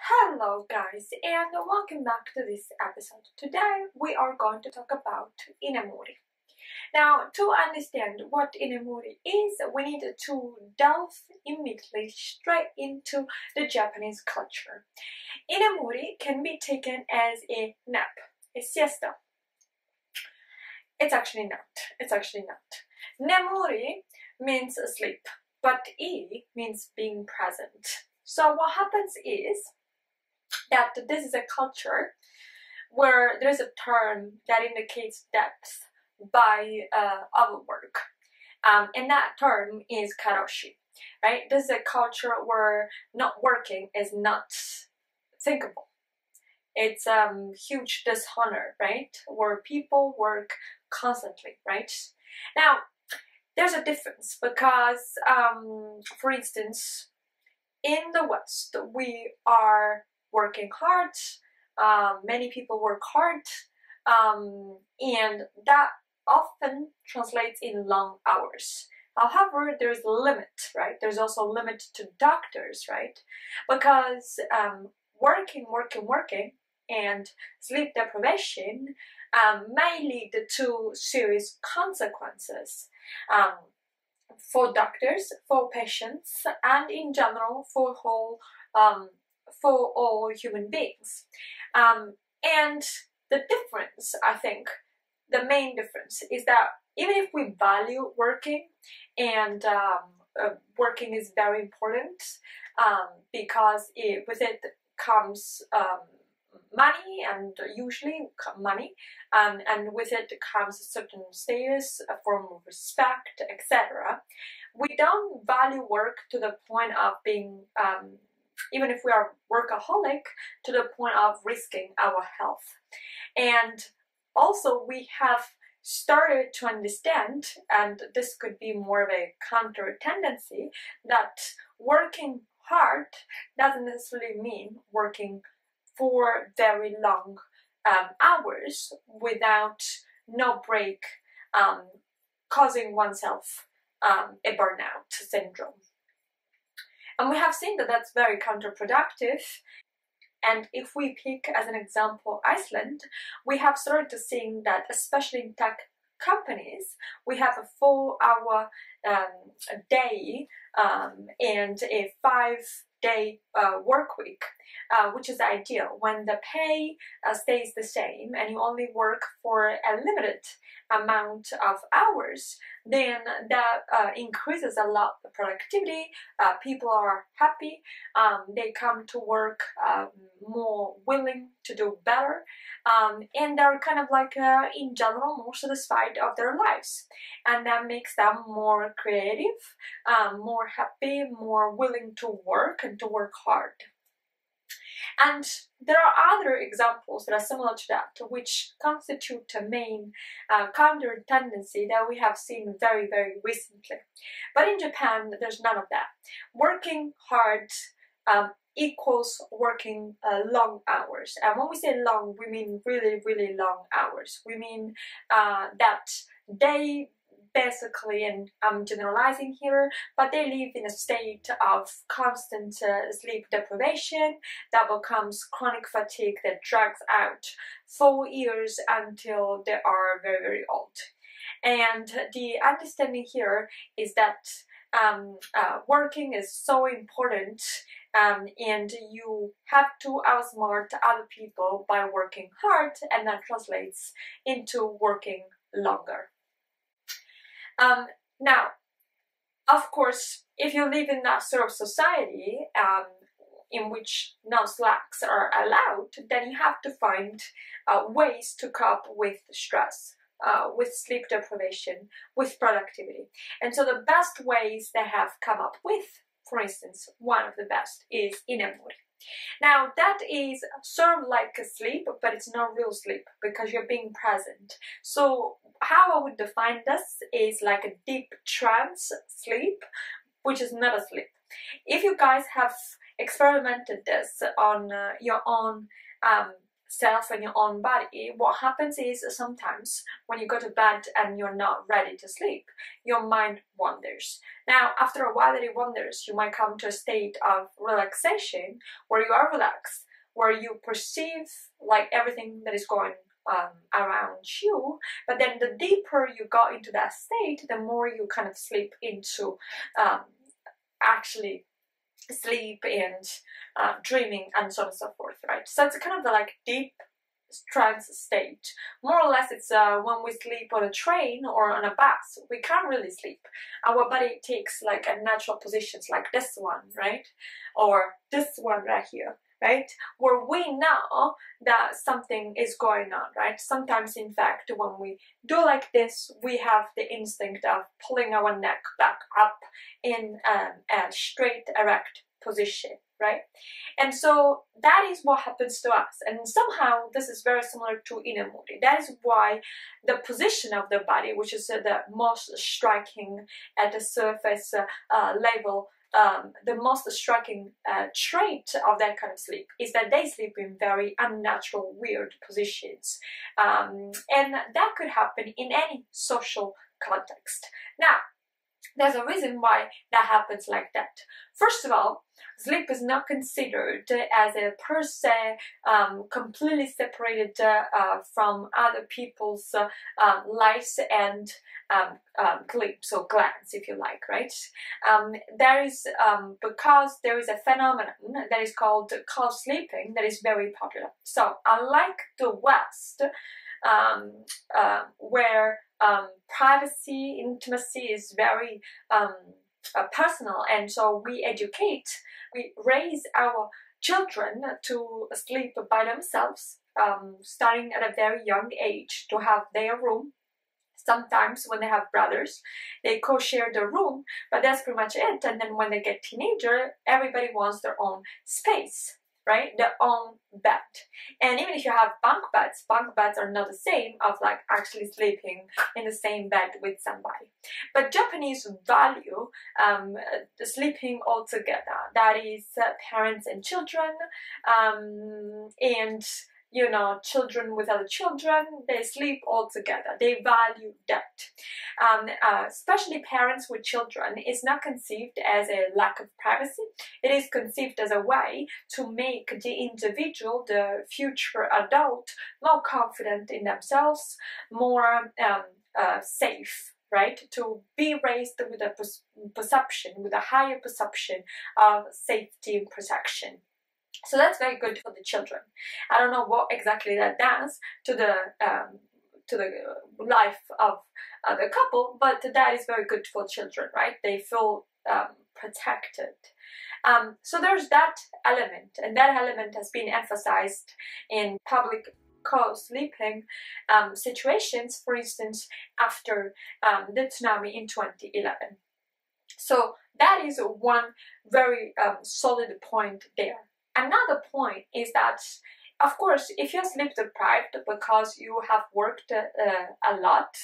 Hello guys, and welcome back to this episode. Today we are going to talk about inemuri. Now, to understand what inemuri is, we need to delve immediately straight into the Japanese culture. Inemuri can be taken as a nap, a siesta. It's actually not. Nemuri means sleep, but I means being present. So what happens is that this is a culture where there's a term that indicates depth by our work, and that term is karoshi, right? This is a culture where not working is not thinkable. It's huge dishonor, right? Where people work constantly, right? Now, there's a difference because, for instance, in the West, we are working hard, many people work hard, and that often translates in long hours. However, there's a limit, right? There's also a limit to doctors, right? Because working, and sleep deprivation may lead to serious consequences for doctors, for patients, and in general for all human beings. And the difference, I think, the main difference is that even if we value working, and working is very important because with it comes money, and usually money, and with it comes a certain status, a form of respect, etc. We don't value work to the point of being, even if we are workaholic, to the point of risking our health. And also we have started to understand, and this could be more of a counter tendency, that working hard doesn't necessarily mean working for very long hours without no break, causing oneself a burnout syndrome. And we have seen that that's very counterproductive. And if we pick as an example Iceland, we have started to see that, especially in tech companies, we have a 4-hour day and a 5-day work week, which is ideal. When the pay stays the same and you only work for a limited amount of hours, then that increases a lot the productivity. People are happy, they come to work more willing to do better, and they're kind of like in general more satisfied of their lives, and that makes them more creative, more happy, more willing to work and to work hard. And there are other examples that are similar to that, which constitute a main counter tendency that we have seen very, very recently. But in Japan, there's none of that. Working hard equals working long hours. And when we say long, we mean really, really long hours. We mean that they basically, and I'm generalizing here, but they live in a state of constant sleep deprivation that becomes chronic fatigue that drags out 4 years until they are very, very old. And the understanding here is that working is so important, and you have to outsmart other people by working hard, and that translates into working longer. Now, of course, if you live in that sort of society in which no slacks are allowed, then you have to find ways to cope with stress, with sleep deprivation, with productivity. And so the best ways they have come up with, for instance, one of the best is inemuri. Now, that is sort of like a sleep, but it's not real sleep because you're being present. So how I would define this is like a deep trance sleep, which is not a sleep. If you guys have experimented this on your own self and your own body, what happens is sometimes when you go to bed and you're not ready to sleep, your mind wanders. Now, after a while that it wanders, you might come to a state of relaxation where you are relaxed, where you perceive like everything that is going around you, but then the deeper you go into that state, the more you kind of slip into actually sleep and dreaming and so on and so forth, right? So it's kind of the like deep trance state. More or less, it's when we sleep on a train or on a bus, we can't really sleep. Our body takes like a natural positions like this one, right? Or this one right here, right? Where we know that something is going on, right? Sometimes, in fact, when we do like this, we have the instinct of pulling our neck back up in a straight, erect position, right? And so that is what happens to us. And somehow this is very similar to inemuri. That is why the position of the body, which is the most striking at the surface level, the most striking trait of that kind of sleep is that they sleep in very unnatural, weird positions. And that could happen in any social context. Now, there's a reason why that happens like that. First of all, sleep is not considered as a per se completely separated from other people's lives and glimpse or glance, if you like, right? There is because there is a phenomenon that is called co-sleeping that is very popular. So unlike the West, where privacy, intimacy is very personal, and so we raise our children to sleep by themselves, starting at a very young age, to have their room. Sometimes when they have brothers, they co-share the room, but that's pretty much it. And then when they get teenager, everybody wants their own space, right? Their own bed. And even if you have bunk beds are not the same of like actually sleeping in the same bed with somebody. But Japanese value the sleeping all together. That is parents and children, and you know, children with other children, they sleep all together. They value that. Especially parents with children is not conceived as a lack of privacy. It is conceived as a way to make the individual, the future adult, more confident in themselves, more safe, right? To be raised with a perception, with a higher perception of safety and protection. So that's very good for the children. I don't know what exactly that does to the life of the couple, but that is very good for children, right? They feel protected. So there's that element, and that element has been emphasized in public co-sleeping situations, for instance, after the tsunami in 2011. So that is one very solid point there. Another point is that, of course, if you're sleep deprived because you have worked a lot,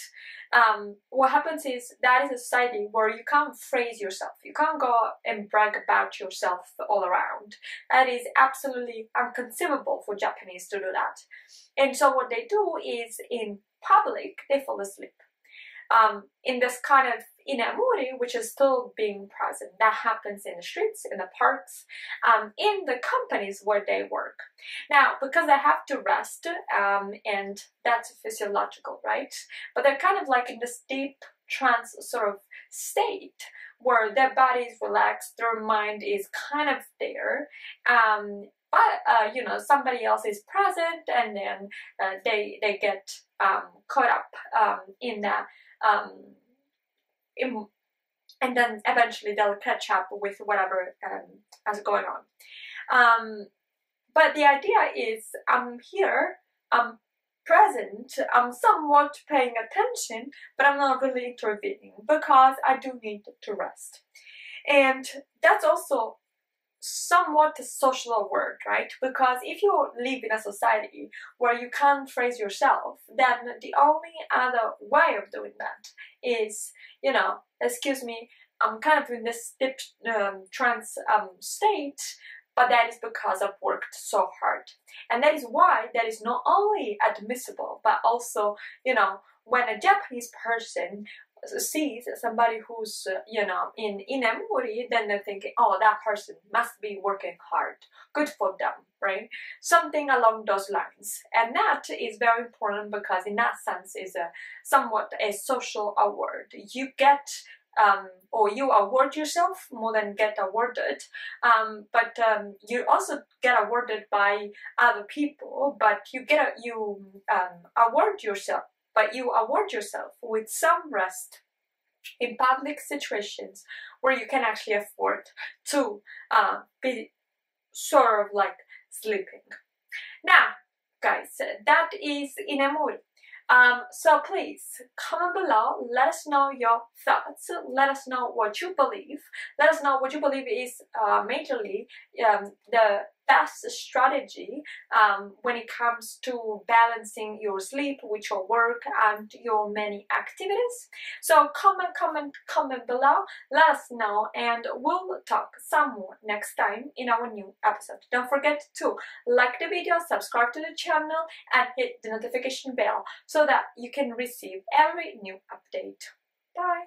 what happens is that is a society where you can't phrase yourself. You can't go and brag about yourself all around. That is absolutely inconceivable for Japanese to do that. And so what they do is, in public, they fall asleep. In this kind of inemuri, which is still being present, that happens in the streets, in the parks, in the companies where they work. Now, because they have to rest, and that's physiological, right? But they're kind of like in this deep trance sort of state where their body is relaxed, their mind is kind of there, but you know, somebody else is present, and then they get caught up in that. And then eventually they'll catch up with whatever is going on. But the idea is, I'm here, I'm present, I'm somewhat paying attention, but I'm not really intervening because I do need to rest. And that's also somewhat a social word, right? Because if you live in a society where you can't phrase yourself, then the only other way of doing that is, you know, excuse me, I'm kind of in this deep trance state, but that is because I've worked so hard. And that is why that is not only admissible, but also, you know, when a Japanese person sees somebody who's, you know, in inemuri, then they're thinking, oh, that person must be working hard. Good for them, right? Something along those lines. And that is very important because in that sense is somewhat a social award. You get or you award yourself more than get awarded, but you also get awarded by other people, but you award yourself, but you award yourself with some rest in public situations where you can actually afford to be sort of like sleeping. Now, guys, that is inemuri. So please comment below, let us know your thoughts, let us know what you believe, let us know what you believe is majorly the best strategy when it comes to balancing your sleep with your work and your many activities. So comment below, let us know, and we'll talk some more next time in our new episode. Don't forget to like the video, subscribe to the channel, and hit the notification bell so that you can receive every new update. Bye!